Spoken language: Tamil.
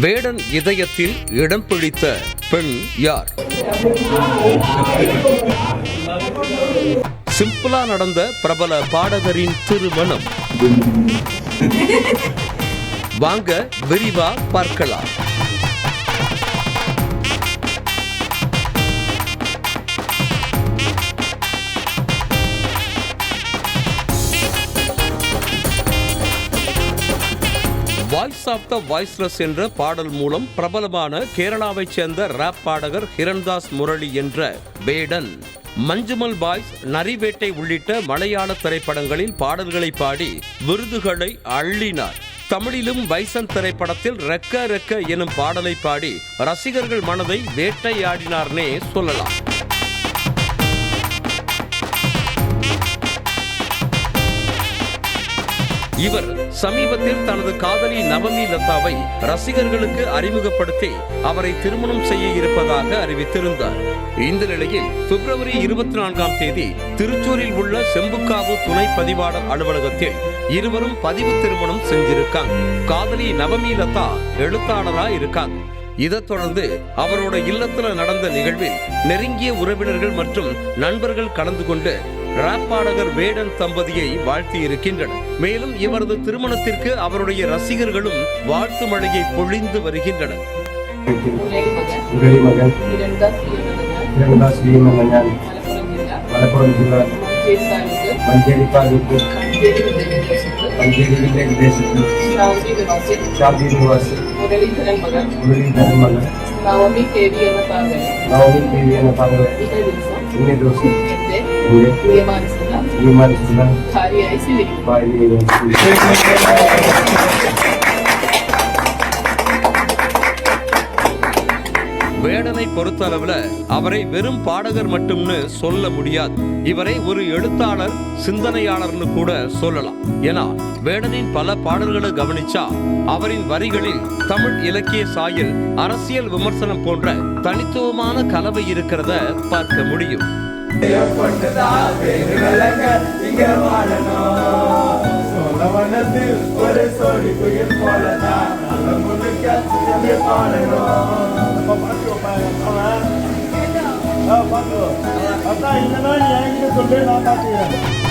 வேடன் இதயத்தில் இடம் பிடித்த பெண் யார்? சிம்பிளா நடந்த பிரபல பாடகரின் திருமணம். வாங்க விரிவா பார்க்கலாம். வாய்ஸ் ஆஃப் த வாய்ஸ்லெஸ் என்ற பாடல் மூலம் பிரபலமான கேரளாவைச் சேர்ந்த ராப் பாடகர் ஹிரண்தாஸ் முரளி என்ற வேடன் மஞ்சுமல் பாய்ஸ், நரிவேட்டை உள்ளிட்ட மலையாள திரைப்படங்களில் பாடல்களை பாடி விருதுகளை அள்ளினார். தமிழிலும் பைசன் திரைப்படத்தில் ரெக்க ரெக்க எனும் பாடலை பாடி ரசிகர்கள் மனதை வேட்டையாடினார்னே சொல்லலாம். இவர் சமீபத்தில் தனது காதலி நவமி லதாவை ரசிகர்களுக்கு அறிமுகப்படுத்தி அவரை திருமணம் செய்ய இருப்பதாக அறிவித்திருந்தார். இந்த நிலையில் பிப்ரவரி 24ஆம் தேதி திருச்சூரில் உள்ள செம்புக்காவு துணை பதிவாளர் அலுவலகத்தில் இருவரும் பதிவு திருமணம் செஞ்சிருக்காங்க. காதலி நவமி லதா எழுத்தாளரா இருக்காங்க. இதைத் தொடர்ந்து அவரோட இல்லத்துல நடந்த நிகழ்வில் நெருங்கிய உறவினர்கள் மற்றும் நண்பர்கள் கலந்து கொண்டு ராப் பாடகர் வேடன் தம்பதியை வாழ்த்தி இருக்கின்றனர். மேலும் இவரது திருமணத்திற்கு அவருடைய ரசிகர்களும் வாழ்த்து மழையை பொழிந்து வருகின்றனர். வேடனை பொறுத்தளவுல அவரை வெறும் பாடகர் மட்டும்னு சொல்ல முடியாது. இவரை ஒரு எழுத்தாளர், சிந்தனையாளர்னு கூட சொல்லலாம். ஏன்னா வேடனின் பல பாடல்களை கவனிச்சா அவரின் வரிகளில் தமிழ் இலக்கிய சாயல், அரசியல் விமர்சனம் போன்ற தனித்துவமான கலவை இருக்கிறத பார்க்க முடியும். இந்த மாதிரி என்கிட்ட சொல்லி நான் பார்த்துக்கிறேன்.